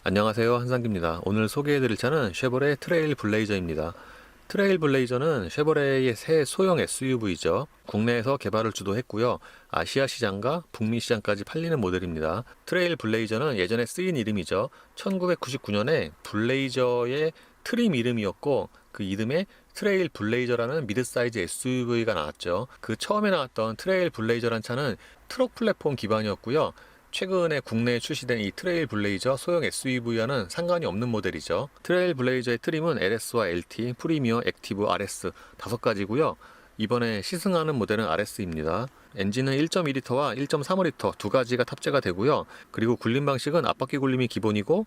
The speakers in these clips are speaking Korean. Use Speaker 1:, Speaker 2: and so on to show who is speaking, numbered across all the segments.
Speaker 1: 안녕하세요, 한상기입니다. 오늘 소개해드릴 차는 쉐보레 트레일 블레이저입니다. 트레일 블레이저는 쉐보레의 새 소형 SUV죠. 국내에서 개발을 주도했고요. 아시아 시장과 북미 시장까지 팔리는 모델입니다. 트레일 블레이저는 예전에 쓰인 이름이죠. 1999년에 블레이저의 트림 이름이었고 그 이름에 트레일 블레이저라는 미드사이즈 SUV가 나왔죠. 그 처음에 나왔던 트레일 블레이저란 차는 트럭 플랫폼 기반이었고요. 최근에 국내에 출시된 이 트레일 블레이저 소형 SUV와는 상관이 없는 모델이죠. 트레일 블레이저의 트림은 LS와 LT, 프리미어, 액티브, RS 5가지고요. 이번에 시승하는 모델은 RS입니다. 엔진은 1.2L와 1.35L 두 가지가 탑재가 되고요. 그리고 굴림 방식은 앞바퀴 굴림이 기본이고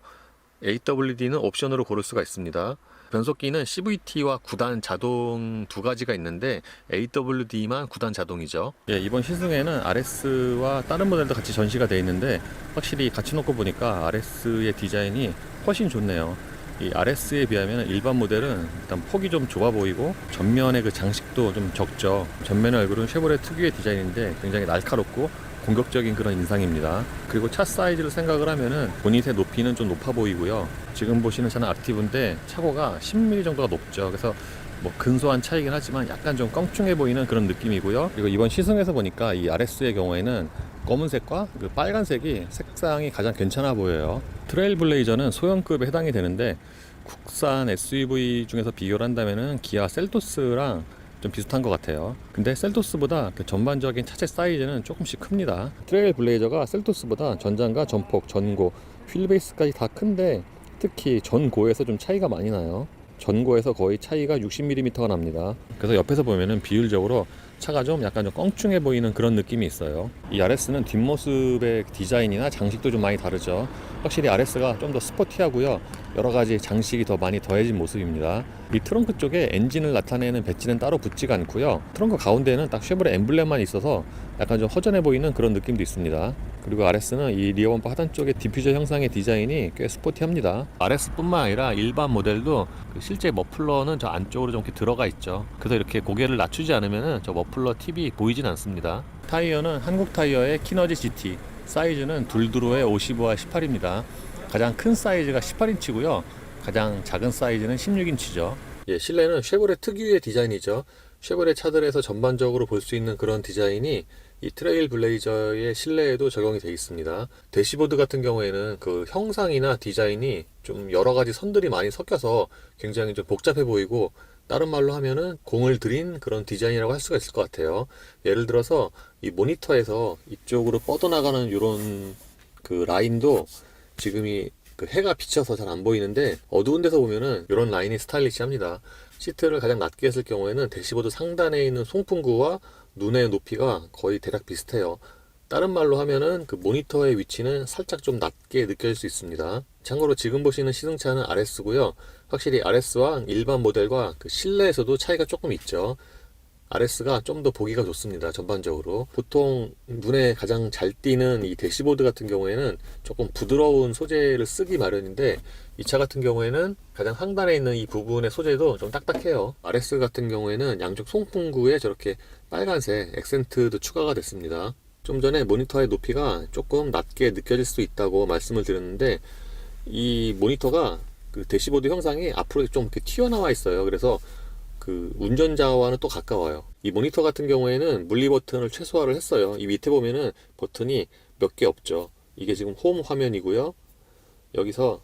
Speaker 1: AWD는 옵션으로 고를 수가 있습니다. 변속기는 CVT와 9단 자동 두 가지가 있는데 AWD만 9단 자동이죠. 이번 시승에는 RS와 다른 모델도 같이 전시가 되어 있는데 확실히 같이 놓고 보니까 RS의 디자인이 훨씬 좋네요. 이 RS에 비하면 일반 모델은 일단 폭이 좀 좁아 보이고 전면의 그 장식도 좀 적죠. 전면 얼굴은 쉐보레 특유의 디자인인데 굉장히 날카롭고 공격적인 그런 인상입니다. 그리고 차 사이즈를 생각을 하면은 보닛의 높이는 좀 높아 보이고요. 지금 보시는 차는 액티브인데 차고가 10mm 정도가 높죠. 그래서 뭐 근소한 차이긴 하지만 약간 좀 껑충해 보이는 그런 느낌이고요. 그리고 이번 시승에서 보니까 이 RS의 경우에는 검은색과 그 빨간색이 색상이 가장 괜찮아 보여요. 트레일 블레이저는 소형급에 해당이 되는데 국산 SUV 중에서 비교를 한다면은 기아 셀토스랑 좀 비슷한 것 같아요. 근데 셀토스보다 그 전반적인 차체 사이즈는 조금씩 큽니다. 트레일 블레이저가 셀토스보다 전장과 전폭, 전고, 휠베이스까지 다 큰데 특히 전고에서 좀 차이가 많이 나요. 전고에서 거의 차이가 60mm가 납니다. 그래서 옆에서 보면은 비율적으로 차가 좀 약간 좀 껑충해 보이는 그런 느낌이 있어요. 이 RS는 뒷모습의 디자인이나 장식도 좀 많이 다르죠. 확실히 RS가 좀 더 스포티하고요. 여러 가지 장식이 더 많이 더해진 모습입니다. 이 트렁크 쪽에 엔진을 나타내는 배지는 따로 붙지가 않고요. 트렁크 가운데에는 딱 쉐보레 엠블렘만 있어서 약간 좀 허전해 보이는 그런 느낌도 있습니다. 그리고 RS는 이 리어 범퍼 하단 쪽에 디퓨저 형상의 디자인이 꽤 스포티합니다. RS뿐만 아니라 일반 모델도 실제 머플러는 저 안쪽으로 좀 이렇게 들어가 있죠. 그래서 이렇게 고개를 낮추지 않으면 저 머플러 팁이 보이진 않습니다. 타이어는 한국 타이어의 키너지 GT, 사이즈는 둘두로의 55와 18입니다. 가장 큰 사이즈가 18인치고요. 가장 작은 사이즈는 16인치죠. 실내는 쉐보레 특유의 디자인이죠. 쉐보레 차들에서 전반적으로 볼 수 있는 그런 디자인이 이 트레일 블레이저의 실내에도 적용이 되어 있습니다. 대시보드 같은 경우에는 그 형상이나 디자인이 좀 여러 가지 선들이 많이 섞여서 굉장히 좀 복잡해 보이고 다른 말로 하면은 공을 들인 그런 디자인이라고 할 수가 있을 것 같아요. 예를 들어서 이 모니터에서 이쪽으로 뻗어나가는 이런 그 라인도 지금이 그 해가 비쳐서 잘 안 보이는데 어두운 데서 보면은 이런 라인이 스타일리시합니다. 시트를 가장 낮게 했을 경우에는 대시보드 상단에 있는 송풍구와 눈의 높이가 거의 대략 비슷해요. 다른 말로 하면은 그 모니터의 위치는 살짝 좀 낮게 느껴질 수 있습니다. 참고로 지금 보시는 시승차는 RS고요. 확실히 RS와 일반 모델과 그 실내에서도 차이가 조금 있죠. RS가 좀 더 보기가 좋습니다. 전반적으로. 보통 눈에 가장 잘 띄는 이 대시보드 같은 경우에는 조금 부드러운 소재를 쓰기 마련인데 이 차 같은 경우에는 가장 상단에 있는 이 부분의 소재도 좀 딱딱해요. RS 같은 경우에는 양쪽 송풍구에 저렇게 빨간색 액센트도 추가가 됐습니다. 좀 전에 모니터의 높이가 조금 낮게 느껴질 수 있다고 말씀을 드렸는데 이 모니터가 그 대시보드 형상이 앞으로 좀 이렇게 튀어나와 있어요. 그래서 그 운전자와는 또 가까워요. 이 모니터 같은 경우에는 물리 버튼을 최소화를 했어요. 이 밑에 보면은 버튼이 몇 개 없죠. 이게 지금 홈 화면이고요. 여기서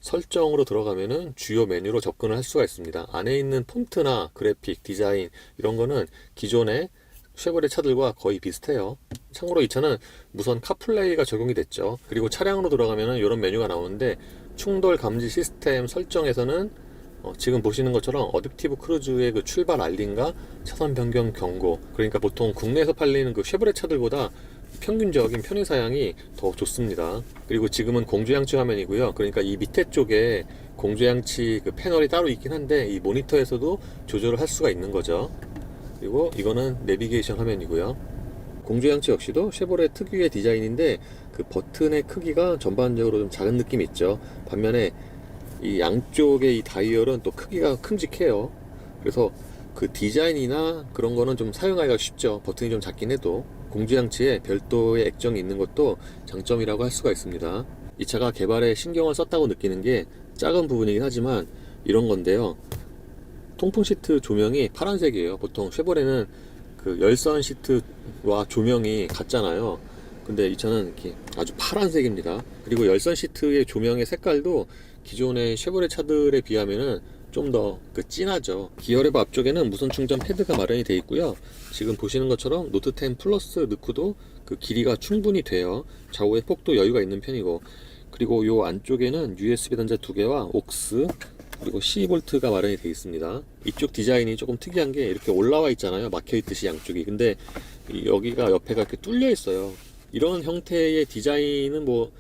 Speaker 1: 설정으로 들어가면은 주요 메뉴로 접근을 할 수가 있습니다. 안에 있는 폰트나 그래픽, 디자인 이런 거는 기존의 쉐보레 차들과 거의 비슷해요. 참고로 이 차는 무선 카플레이가 적용이 됐죠. 그리고 차량으로 들어가면은 이런 메뉴가 나오는데 충돌 감지 시스템 설정에서는 지금 보시는 것처럼 어댑티브 크루즈의 그 출발 알림과 차선 변경 경고, 그러니까 보통 국내에서 팔리는 그 쉐보레 차들보다 평균적인 편의사양이 더 좋습니다. 그리고 지금은 공조양치 화면이고요. 그러니까 이 밑에 쪽에 공조양치 그 패널이 따로 있긴 한데 이 모니터에서도 조절을 할 수가 있는 거죠. 그리고 이거는 내비게이션 화면이고요. 공조양치 역시도 쉐보레 특유의 디자인인데 그 버튼의 크기가 전반적으로 좀 작은 느낌이 있죠. 반면에 이 양쪽의 이 다이얼은 또 크기가 큼직해요. 그래서 그 디자인이나 그런 거는 좀 사용하기가 쉽죠. 버튼이 좀 작긴 해도. 공조장치에 별도의 액정이 있는 것도 장점이라고 할 수가 있습니다. 이 차가 개발에 신경을 썼다고 느끼는 게 작은 부분이긴 하지만 이런 건데요. 통풍 시트 조명이 파란색이에요. 보통 쉐보레는 그 열선 시트와 조명이 같잖아요. 근데 이 차는 이렇게 아주 파란색입니다. 그리고 열선 시트의 조명의 색깔도 기존의 쉐보레 차들에 비하면은 좀 더 그 진하죠. 기어 레버 앞쪽에는 무선 충전 패드가 마련이 되어 있고요. 지금 보시는 것처럼 노트 10 플러스 넣고도 그 길이가 충분히 돼요. 좌우의 폭도 여유가 있는 편이고, 그리고 요 안쪽에는 USB 단자 2개와 옥스 그리고 12V가 마련이 되어 있습니다. 이쪽 디자인이 조금 특이한 게 이렇게 올라와 있잖아요. 막혀 있듯이 양쪽이. 근데 여기가 옆에가 이렇게 뚫려 있어요. 이런 형태의 디자인은 뭐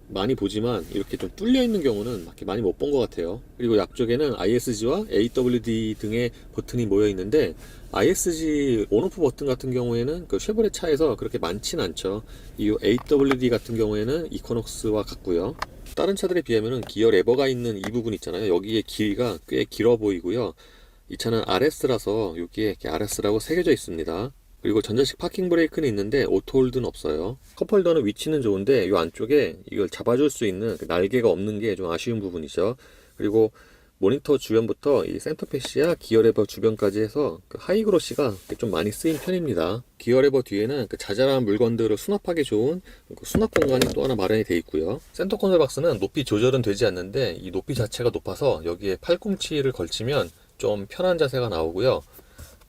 Speaker 1: 많이 보지만 이렇게 좀 뚫려 있는 경우는 많이 못 본 것 같아요. 그리고 앞쪽에는 ISG와 AWD 등의 버튼이 모여 있는데, ISG 온오프 버튼 같은 경우에는 그 쉐보레 차에서 그렇게 많진 않죠. 이 AWD 같은 경우에는 이코녹스와 같고요. 다른 차들에 비하면 기어 레버가 있는 이 부분 있잖아요. 여기에 길이가 꽤 길어 보이고요. 이 차는 RS라서 여기에 이렇게 RS라고 새겨져 있습니다. 그리고 전자식 파킹 브레이크는 있는데 오토홀드는 없어요. 컵홀더는 위치는 좋은데 이 안쪽에 이걸 잡아줄 수 있는 날개가 없는 게 좀 아쉬운 부분이죠. 그리고 모니터 주변부터 이 센터패시와 기어레버 주변까지 해서 그 하이그로시가 좀 많이 쓰인 편입니다. 기어레버 뒤에는 그 자잘한 물건들을 수납하기 좋은 그 수납 공간이 또 하나 마련이 되어 있고요. 센터 콘솔 박스는 높이 조절은 되지 않는데 이 높이 자체가 높아서 여기에 팔꿈치를 걸치면 좀 편한 자세가 나오고요.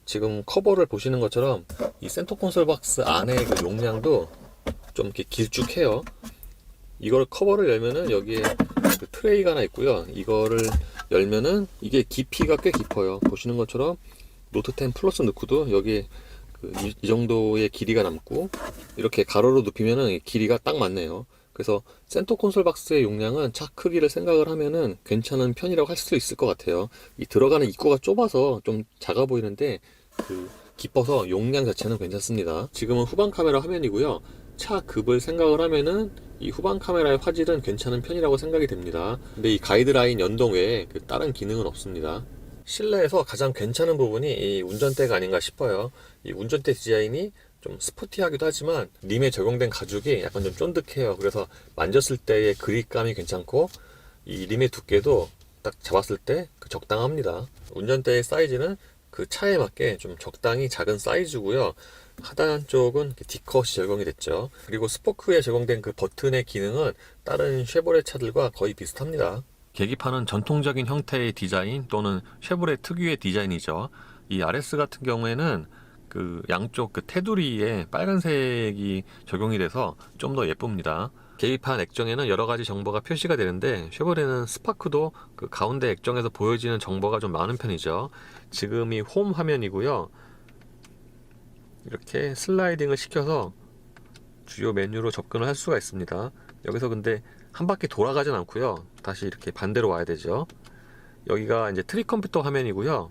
Speaker 1: 지금 커버를 보시는 것처럼 이 센터 콘솔 박스 안에 그 용량도 좀 이렇게 길쭉해요. 이걸 커버를 열면은 여기에 그 트레이가 하나 있고요. 이거를 열면은 이게 깊이가 꽤 깊어요. 보시는 것처럼 노트 10 플러스 넣고도 여기에 이 정도의 길이가 남고, 이렇게 가로로 눕히면은 길이가 딱 맞네요. 그래서 센터 콘솔 박스의 용량은 차 크기를 생각을 하면은 괜찮은 편이라고 할 수 있을 것 같아요. 이 들어가는 입구가 좁아서 좀 작아 보이는데 깊어서 용량 자체는 괜찮습니다. 지금은 후방 카메라 화면이고요. 차 급을 생각을 하면은 이 후방 카메라의 화질은 괜찮은 편이라고 생각이 됩니다. 근데 이 가이드라인 연동 외에 다른 기능은 없습니다. 실내에서 가장 괜찮은 부분이 이 운전대가 아닌가 싶어요. 이 운전대 디자인이 좀 스포티하기도 하지만 림에 적용된 가죽이 약간 좀 쫀득해요. 그래서 만졌을 때의 그립감이 괜찮고, 이 림의 두께도 딱 잡았을 때 적당합니다. 운전대의 사이즈는 그 차에 맞게 좀 적당히 작은 사이즈고요. 하단 쪽은 D컷이 적용이 됐죠. 그리고 스포크에 적용된 그 버튼의 기능은 다른 쉐보레 차들과 거의 비슷합니다. 계기판은 전통적인 형태의 디자인 또는 쉐보레 특유의 디자인이죠. 이 RS 같은 경우에는 그 양쪽 그 테두리에 빨간색이 적용이 돼서 좀 더 예쁩니다. 계기판 액정에는 여러 가지 정보가 표시가 되는데, 쉐보레는 스파크도 그 가운데 액정에서 보여지는 정보가 좀 많은 편이죠. 지금이 홈 화면이고요. 이렇게 슬라이딩을 시켜서 주요 메뉴로 접근을 할 수가 있습니다. 여기서 근데 한 바퀴 돌아가진 않고요. 다시 이렇게 반대로 와야 되죠. 여기가 이제 트리 컴퓨터 화면이고요.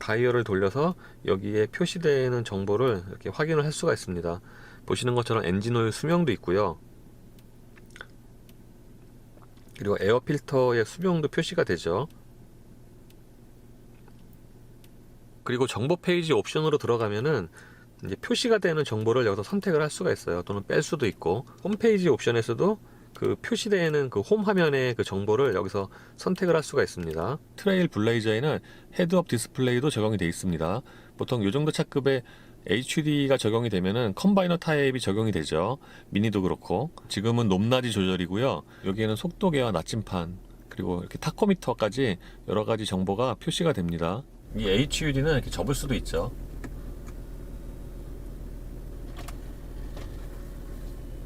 Speaker 1: 다이얼을 돌려서 여기에 표시되는 정보를 이렇게 확인을 할 수가 있습니다. 보시는 것처럼 엔진오일 수명도 있고요. 그리고 에어 필터의 수명도 표시가 되죠. 그리고 정보 페이지 옵션으로 들어가면은 이제 표시가 되는 정보를 여기서 선택을 할 수가 있어요. 또는 뺄 수도 있고, 홈페이지 옵션에서도 그 표시되는 그 홈 화면의 그 정보를 여기서 선택을 할 수가 있습니다. 트레일 블레이저에는 헤드업 디스플레이도 적용이 되어 있습니다. 보통 이 정도 차급의 HUD가 적용이 되면은 컴바이너 타입이 적용이 되죠. 미니도 그렇고. 지금은 높낮이 조절이고요. 여기에는 속도계와 나침판, 그리고 이렇게 타코미터까지 여러 가지 정보가 표시가 됩니다. 이 HUD는 이렇게 접을 수도 있죠.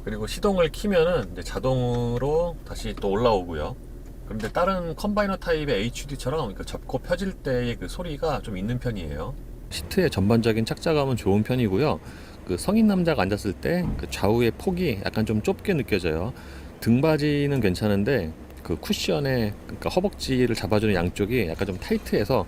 Speaker 1: 그리고 시동을 키면은 이제 자동으로 다시 또 올라오고요. 그런데 다른 컴바이너 타입의 HUD처럼 접고 펴질 때의 그 소리가 좀 있는 편이에요. 시트의 전반적인 착자감은 좋은 편이고요. 그 성인 남자가 앉았을 때 그 좌우의 폭이 약간 좀 좁게 느껴져요. 등받이는 괜찮은데 그 쿠션의 그러니까 허벅지를 잡아주는 양쪽이 약간 좀 타이트해서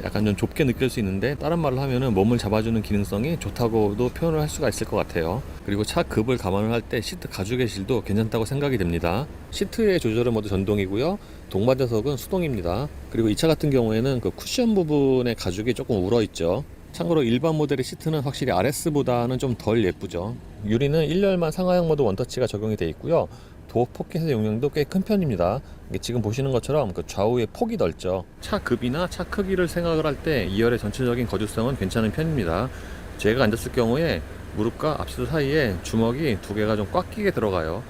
Speaker 1: 약간 좀 좁게 느낄 수 있는데, 다른 말로 하면은 몸을 잡아주는 기능성이 좋다고도 표현을 할 수가 있을 것 같아요. 그리고 차 급을 감안을 할 때 시트 가죽의 실도 괜찮다고 생각이 됩니다. 시트의 조절은 모두 전동이고요. 동반자석은 수동입니다. 그리고 이 차 같은 경우에는 그 쿠션 부분의 가죽이 조금 울어 있죠. 참고로 일반 모델의 시트는 확실히 RS보다는 좀 덜 예쁘죠. 유리는 1열만 상하향 모드 원터치가 적용이 되어 있고요. 도어 포켓의 용량도 꽤 큰 편입니다. 이게 지금 보시는 것처럼 그 좌우에 폭이 넓죠. 차 급이나 차 크기를 생각을 할 때 2열의 전체적인 거주성은 괜찮은 편입니다. 제가 앉았을 경우에 무릎과 앞시트 사이에 주먹이 두 개가 좀 꽉 끼게 들어가요.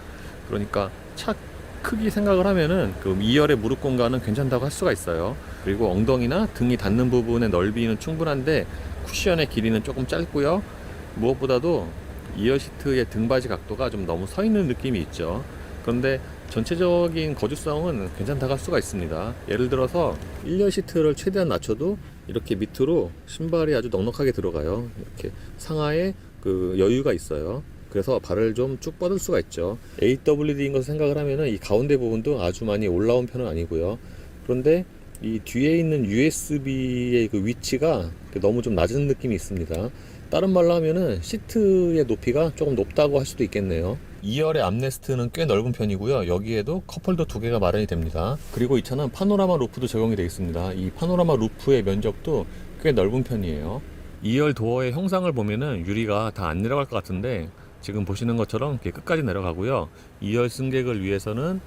Speaker 1: 그러니까 차 크기 생각을 하면은 그 2열의 무릎 공간은 괜찮다고 할 수가 있어요. 그리고 엉덩이나 등이 닿는 부분의 넓이는 충분한데 쿠션의 길이는 조금 짧고요. 무엇보다도 2열 시트의 등받이 각도가 좀 너무 서 있는 느낌이 있죠. 그런데 전체적인 거주성은 괜찮다고 할 수가 있습니다. 예를 들어서 1열 시트를 최대한 낮춰도 이렇게 밑으로 신발이 아주 넉넉하게 들어가요. 이렇게 상하에 그 여유가 있어요. 그래서 발을 좀 쭉 뻗을 수가 있죠. AWD인 것을 생각을 하면은 이 가운데 부분도 아주 많이 올라온 편은 아니고요. 그런데 이 뒤에 있는 USB의 그 위치가 너무 좀 낮은 느낌이 있습니다. 다른 말로 하면은 시트의 높이가 조금 높다고 할 수도 있겠네요. 2열의 암레스트는 꽤 넓은 편이고요. 여기에도 컵홀더 두 개가 마련이 됩니다. 그리고 이 차는 파노라마 루프도 적용이 되어 있습니다. 이 파노라마 루프의 면적도 꽤 넓은 편이에요. 2열 도어의 형상을 보면은 유리가 다 안 내려갈 것 같은데 지금 보시는 것처럼 이렇게 끝까지 내려가고요. 2열 승객을 위해서는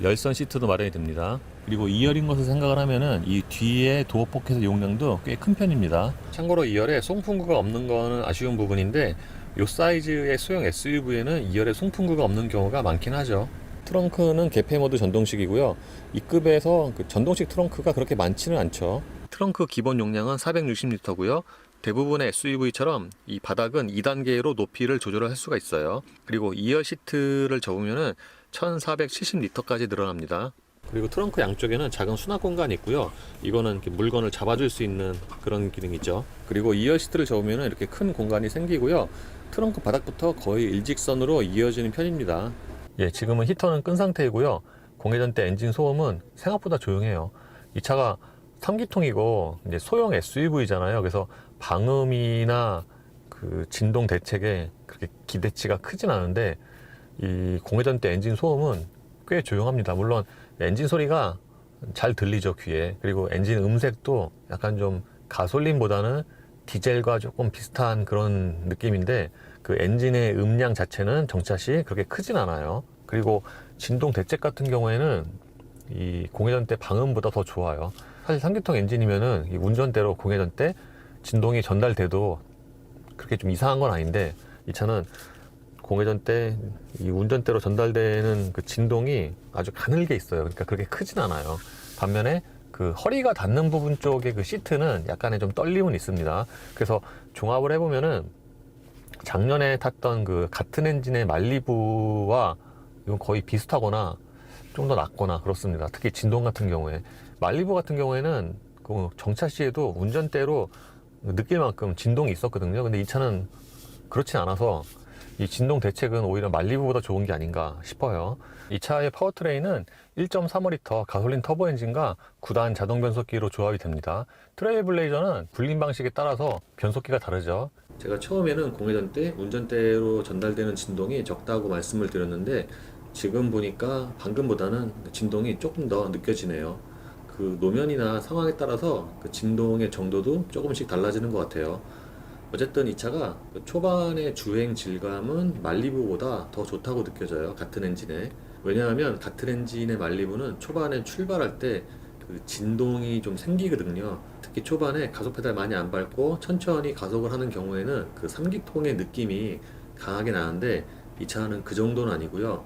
Speaker 1: 열선 시트도 마련이 됩니다. 그리고 2열인 것을 생각을 하면은 이 뒤에 도어 포켓의 용량도 꽤 큰 편입니다. 참고로 2열에 송풍구가 없는 거는 아쉬운 부분인데 이 사이즈의 소형 SUV에는 2열에 송풍구가 없는 경우가 많긴 하죠. 트렁크는 개폐 모드 전동식이고요. 이 급에서 그 전동식 트렁크가 그렇게 많지는 않죠. 트렁크 기본 용량은 460리터고요. 대부분의 SUV처럼 이 바닥은 2단계로 높이를 조절할 수가 있어요. 그리고 2열 시트를 접으면은 1470리터까지 늘어납니다. 그리고 트렁크 양쪽에는 작은 수납 공간이 있고요. 이거는 이렇게 물건을 잡아줄 수 있는 그런 기능이죠. 그리고 2열 시트를 접으면 이렇게 큰 공간이 생기고요. 트렁크 바닥부터 거의 일직선으로 이어지는 편입니다. 예, 지금은 히터는 끈 상태이고요. 공회전 때 엔진 소음은 생각보다 조용해요. 이 차가 3기통이고 이제 소형 SUV잖아요. 그래서 방음이나 그 진동 대책에 그렇게 기대치가 크진 않은데 이 공회전 때 엔진 소음은 꽤 조용합니다. 물론 엔진 소리가 잘 들리죠, 귀에. 그리고 엔진 음색도 약간 좀 가솔린보다는 디젤과 조금 비슷한 그런 느낌인데 그 엔진의 음량 자체는 정차 시 그렇게 크진 않아요. 그리고 진동 대책 같은 경우에는 이 공회전 때 방음보다 더 좋아요. 사실 3기통 엔진이면은 이 운전대로 공회전 때 진동이 전달돼도 그렇게 좀 이상한 건 아닌데 이 차는 공회전 때 이 운전대로 전달되는 그 진동이 아주 가늘게 있어요. 그러니까 그렇게 크진 않아요. 반면에 그 허리가 닿는 부분 쪽의 그 시트는 약간의 좀 떨림은 있습니다. 그래서 종합을 해보면은 작년에 탔던 그 같은 엔진의 말리부와 이건 거의 비슷하거나 좀 더 낫거나 그렇습니다. 특히 진동 같은 경우에 말리부 같은 경우에는 그 정차 시에도 운전대로 느낄 만큼 진동이 있었거든요. 근데 이 차는 그렇진 않아서 이 진동 대책은 오히려 말리부보다 좋은 게 아닌가 싶어요. 이 차의 파워트레인은 1.35L 가솔린 터보 엔진과 9단 자동 변속기로 조합이 됩니다. 트레일블레이저는 불림 방식에 따라서 변속기가 다르죠. 제가 처음에는 공회전 때 운전대로 전달되는 진동이 적다고 말씀을 드렸는데 지금 보니까 방금보다는 진동이 조금 더 느껴지네요. 그 노면이나 상황에 따라서 그 진동의 정도도 조금씩 달라지는 것 같아요. 어쨌든 이 차가 초반의 주행 질감은 말리부보다 더 좋다고 느껴져요. 같은 엔진에. 왜냐하면 같은 엔진의 말리부는 초반에 출발할 때 그 진동이 좀 생기거든요. 특히 초반에 가속 페달 많이 안 밟고 천천히 가속을 하는 경우에는 그 3기통의 느낌이 강하게 나는데 이 차는 그 정도는 아니고요.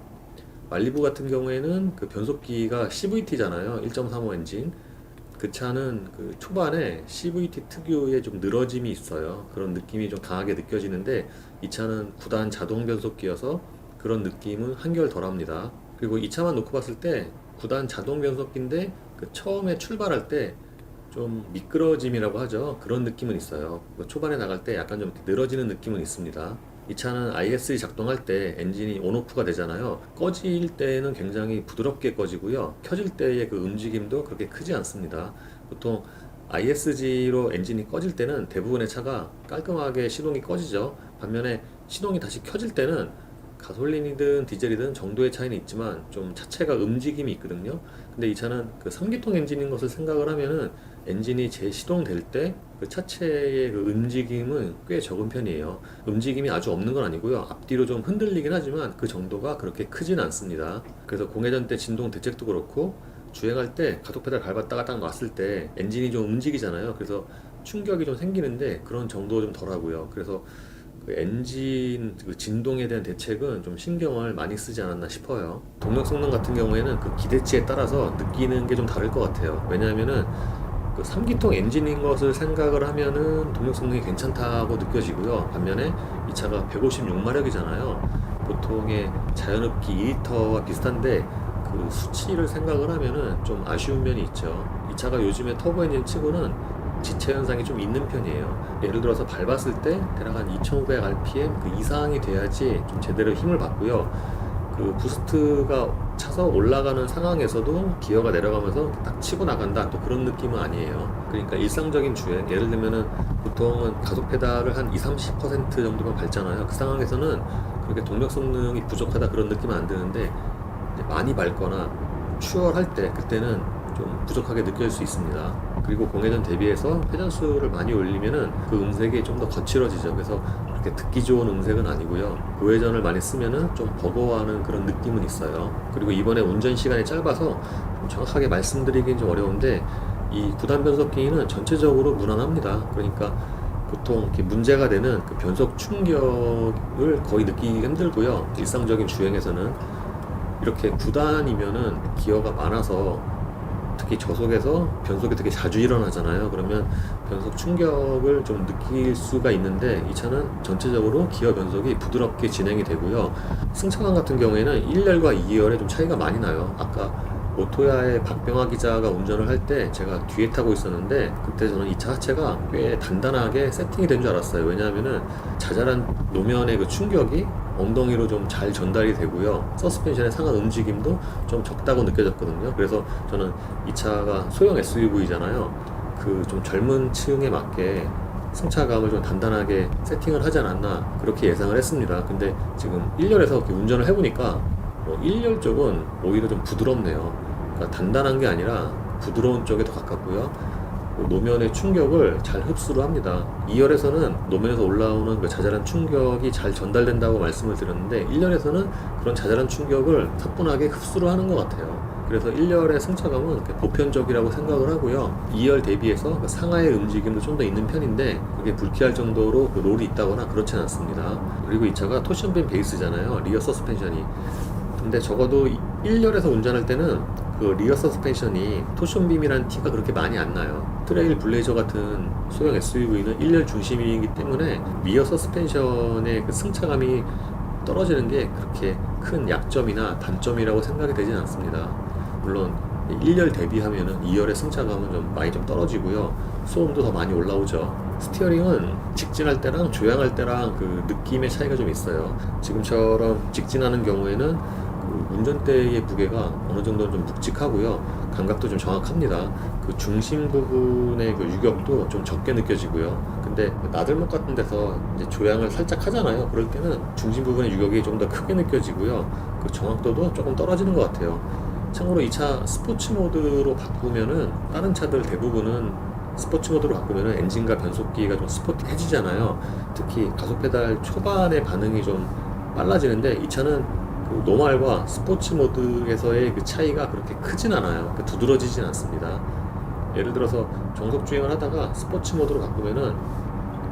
Speaker 1: 말리부 같은 경우에는 그 변속기가 CVT잖아요. 1.35 엔진. 그 차는 그 초반에 CVT 특유의 좀 늘어짐이 있어요. 그런 느낌이 좀 강하게 느껴지는데 이 차는 9단 자동 변속기여서 그런 느낌은 한결 덜합니다. 그리고 이 차만 놓고 봤을 때 9단 자동 변속기인데 그 처음에 출발할 때 좀 미끄러짐이라고 하죠. 그런 느낌은 있어요. 초반에 나갈 때 약간 좀 늘어지는 느낌은 있습니다. 이 차는 ISE 작동할 때 엔진이 온오프가 되잖아요. 꺼질 때는 굉장히 부드럽게 꺼지고요. 켜질 때의 그 움직임도 그렇게 크지 않습니다. 보통 ISG로 엔진이 꺼질 때는 대부분의 차가 깔끔하게 시동이 꺼지죠. 반면에 시동이 다시 켜질 때는 가솔린이든 디젤이든 정도의 차이는 있지만 좀 차체가 움직임이 있거든요. 근데 이 차는 그 3기통 엔진인 것을 생각을 하면은 엔진이 재시동될 때 그 차체의 그 움직임은 꽤 적은 편이에요. 움직임이 아주 없는 건 아니고요. 앞뒤로 좀 흔들리긴 하지만 그 정도가 그렇게 크진 않습니다. 그래서 공회전 때 진동 대책도 그렇고 주행할 때 가속 페달 밟았다가 딱 놨을 때 엔진이 좀 움직이잖아요. 그래서 충격이 좀 생기는데 그런 정도 좀 덜하고요. 그래서 그 엔진 그 진동에 대한 대책은 좀 신경을 많이 쓰지 않았나 싶어요. 동력 성능 같은 경우에는 그 기대치에 따라서 느끼는 게 좀 다를 것 같아요. 왜냐하면은 그 3기통 엔진인 것을 생각을 하면은 동력 성능이 괜찮다고 느껴지고요. 반면에 이 차가 156마력이잖아요. 보통의 자연흡기 2리터와 비슷한데 그 수치를 생각을 하면은 좀 아쉬운 면이 있죠. 이 차가 요즘에 터보 엔진 치고는 지체 현상이 좀 있는 편이에요. 예를 들어서 밟았을 때 대략 한 2500rpm 그 이상이 돼야지 좀 제대로 힘을 받고요. 그 부스트가 차서 올라가는 상황에서도 기어가 내려가면서 딱 치고 나간다 또 그런 느낌은 아니에요. 그러니까 일상적인 주행, 예를 들면은 보통은 가속 페달을 한 20-30% 정도만 밟잖아요. 그 상황에서는 그렇게 동력 성능이 부족하다 그런 느낌은 안 드는데 이제 많이 밟거나 추월할 때 그때는 좀 부족하게 느껴질 수 있습니다. 그리고 공회전 대비해서 회전수를 많이 올리면은 그 음색이 좀 더 거칠어지죠. 그래서 그렇게 듣기 좋은 음색은 아니고요. 고회전을 많이 쓰면은 좀 버거워하는 그런 느낌은 있어요. 그리고 이번에 운전 시간이 짧아서 좀 정확하게 말씀드리긴 좀 어려운데 이 9단 변속기는 전체적으로 무난합니다. 그러니까 보통 이렇게 문제가 되는 그 변속 충격을 거의 느끼기 힘들고요. 일상적인 주행에서는 이렇게 9단이면은 기어가 많아서 특히 저속에서 변속이 되게 자주 일어나잖아요. 그러면 변속 충격을 좀 느낄 수가 있는데 이 차는 전체적으로 기어 변속이 부드럽게 진행이 되고요. 승차감 같은 경우에는 1열과 2열에 좀 차이가 많이 나요. 아까 오토야의 박병화 기자가 운전을 할 때 제가 뒤에 타고 있었는데 그때 저는 이 차 자체가 꽤 단단하게 세팅이 된 줄 알았어요. 왜냐하면은 자잘한 노면의 그 충격이 엉덩이로 좀 잘 전달이 되고요. 서스펜션의 상하 움직임도 좀 적다고 느껴졌거든요. 그래서 저는 이 차가 소형 SUV잖아요. 그 좀 젊은 층에 맞게 승차감을 좀 단단하게 세팅을 하지 않았나 그렇게 예상을 했습니다. 근데 지금 1열에서 이렇게 운전을 해보니까 1열 쪽은 오히려 좀 부드럽네요. 그러니까 단단한 게 아니라 부드러운 쪽에 더 가깝고요. 노면의 충격을 잘 흡수를 합니다. 2열에서는 노면에서 올라오는 그 자잘한 충격이 잘 전달된다고 말씀을 드렸는데 1열에서는 그런 자잘한 충격을 사뿐하게 흡수를 하는 것 같아요. 그래서 1열의 승차감은 보편적이라고 생각을 하고요. 2열 대비해서 그 상하의 움직임도 좀 더 있는 편인데 그게 불쾌할 정도로 그 롤이 있다거나 그렇진 않습니다. 그리고 이 차가 토션빔 베이스잖아요. 리어 서스펜션이. 근데 적어도 1열에서 운전할 때는 그 리어 서스펜션이 토션빔이라는 티가 그렇게 많이 안 나요. 트레일 블레이저 같은 소형 SUV는 1열 중심이기 때문에 리어 서스펜션의 그 승차감이 떨어지는 게 그렇게 큰 약점이나 단점이라고 생각이 되진 않습니다. 물론 1열 대비하면은 2열의 승차감은 좀 많이 좀 떨어지고요. 소음도 더 많이 올라오죠. 스티어링은 직진할 때랑 조향할 때랑 그 느낌의 차이가 좀 있어요. 지금처럼 직진하는 경우에는 그 운전대의 무게가 어느 정도는 좀 묵직하고요. 감각도 좀 정확합니다. 그 중심 부분의 그 유격도 좀 적게 느껴지고요. 근데 나들목 같은 데서 이제 조향을 살짝 하잖아요. 그럴 때는 중심 부분의 유격이 좀 더 크게 느껴지고요. 그 정확도도 조금 떨어지는 것 같아요. 참고로 이 차 스포츠 모드로 바꾸면은 다른 차들 대부분은 스포츠 모드로 바꾸면은 엔진과 변속기가 좀 스포티해지잖아요. 특히 가속 페달 초반의 반응이 좀 빨라지는데 이 차는 그 노멀과 스포츠 모드에서의 그 차이가 그렇게 크진 않아요. 그 두드러지진 않습니다. 예를 들어서 정속 주행을 하다가 스포츠 모드로 바꾸면은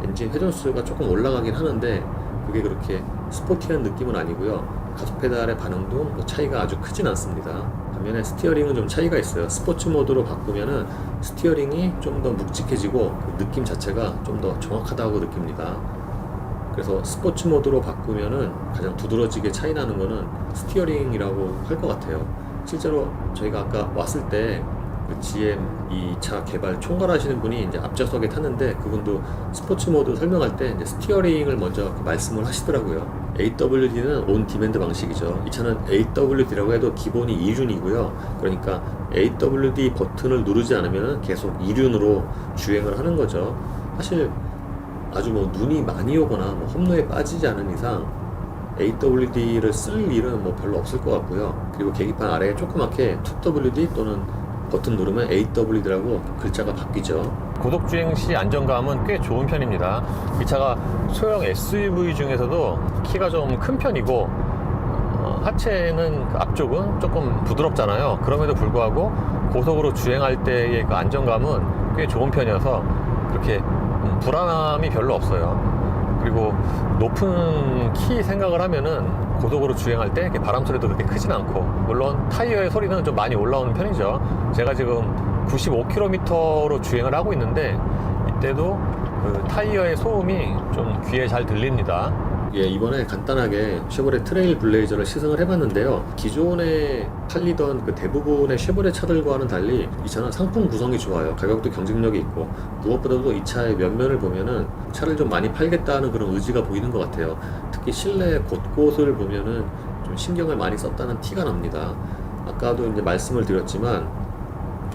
Speaker 1: 엔진 회전수가 조금 올라가긴 하는데 그게 그렇게 스포티한 느낌은 아니고요. 가속 페달의 반응도 뭐 차이가 아주 크진 않습니다. 반면에 스티어링은 좀 차이가 있어요. 스포츠 모드로 바꾸면은 스티어링이 좀 더 묵직해지고 그 느낌 자체가 좀 더 정확하다고 느낍니다. 그래서 스포츠 모드로 바꾸면은 가장 두드러지게 차이 나는 거는 스티어링이라고 할 것 같아요. 실제로 저희가 아까 왔을 때 그 GM 이 차 개발 총괄하시는 분이 이제 앞좌석에 탔는데 그분도 스포츠 모드 설명할 때 이제 스티어링을 먼저 말씀을 하시더라고요. AWD는 온 디맨드 방식이죠. 이 차는 AWD라고 해도 기본이 2륜이고요. 그러니까 AWD 버튼을 누르지 않으면 계속 2륜으로 주행을 하는 거죠. 사실 아주 뭐 눈이 많이 오거나 뭐 험로에 빠지지 않은 이상 AWD를 쓸 일은 뭐 별로 없을 것 같고요. 그리고 계기판 아래에 조그맣게 2WD 또는 버튼 누르면 AWD라고 글자가 바뀌죠. 고속주행 시 안정감은 꽤 좋은 편입니다. 이 차가 소형 SUV 중에서도 키가 좀 큰 편이고 하체는 앞쪽은 조금 부드럽잖아요. 그럼에도 불구하고 고속으로 주행할 때의 그 안정감은 꽤 좋은 편이어서 그렇게 불안함이 별로 없어요. 그리고 높은 키 생각을 하면은 고속으로 주행할 때 바람 소리도 그렇게 크진 않고, 물론 타이어의 소리는 좀 많이 올라오는 편이죠. 제가 지금 95km로 주행을 하고 있는데 이때도 그 타이어의 소음이 좀 귀에 잘 들립니다. 예, 이번에 간단하게 쉐보레 트레일 블레이저를 시승을 해봤는데요. 기존에 팔리던 그 대부분의 쉐보레 차들과는 달리 이 차는 상품 구성이 좋아요. 가격도 경쟁력이 있고, 무엇보다도 이 차의 면면을 보면은 차를 좀 많이 팔겠다는 그런 의지가 보이는 것 같아요. 특히 실내 곳곳을 보면은 좀 신경을 많이 썼다는 티가 납니다. 아까도 이제 말씀을 드렸지만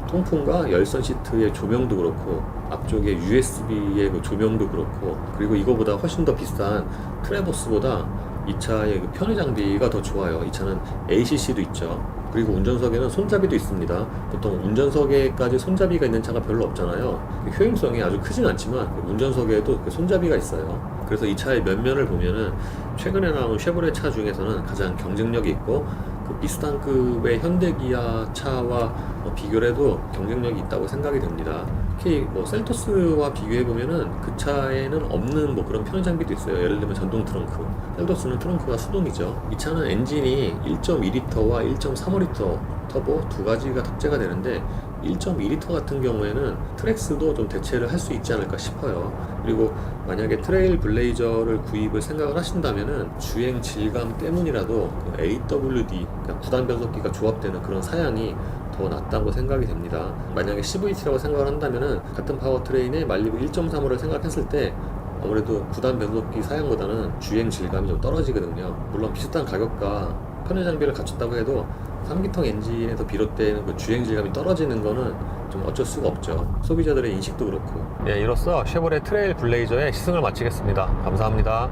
Speaker 1: 통풍과 열선 시트의 조명도 그렇고, 앞쪽에 USB의 그 조명도 그렇고, 그리고 이거보다 훨씬 더 비싼 트래버스보다 이 차의 그 편의 장비가 더 좋아요. 이 차는 ACC도 있죠. 그리고 운전석에는 손잡이도 있습니다. 보통 운전석에까지 손잡이가 있는 차가 별로 없잖아요. 효용성이 아주 크진 않지만 운전석에도 손잡이가 있어요. 그래서 이 차의 면면을 보면은 최근에 나온 쉐보레 차 중에서는 가장 경쟁력이 있고, 그 비슷한 급의 현대기아 차와 비교를 해도 경쟁력이 있다고 생각이 됩니다. 특히 뭐 셀토스와 비교해 보면은 그 차에는 없는 뭐 그런 편의 장비도 있어요. 예를 들면 전동 트렁크. 셀토스는 트렁크가 수동이죠. 이 차는 엔진이 1.2L와 1.35L 터보 두 가지가 탑재가 되는데, 1.2L 같은 경우에는 트랙스도 좀 대체를 할 수 있지 않을까 싶어요. 그리고 만약에 트레일 블레이저를 구입을 생각을 하신다면은 주행 질감 때문이라도 그 AWD, 그러니까 구단 변속기가 조합되는 그런 사양이 더 낫다고 생각이 됩니다. 만약에 CVT라고 생각을 한다면은 같은 파워트레인에 말리부 1.35를 생각했을 때 아무래도 구단 변속기 사양보다는 주행 질감이 좀 떨어지거든요. 물론 비슷한 가격과 편의 장비를 갖췄다고 해도 3기통 엔진에서 비롯되는 그 주행 질감이 떨어지는 거는 좀 어쩔 수가 없죠. 소비자들의 인식도 그렇고. 네, 이로써 쉐보레 트레일 블레이저의 시승을 마치겠습니다. 감사합니다.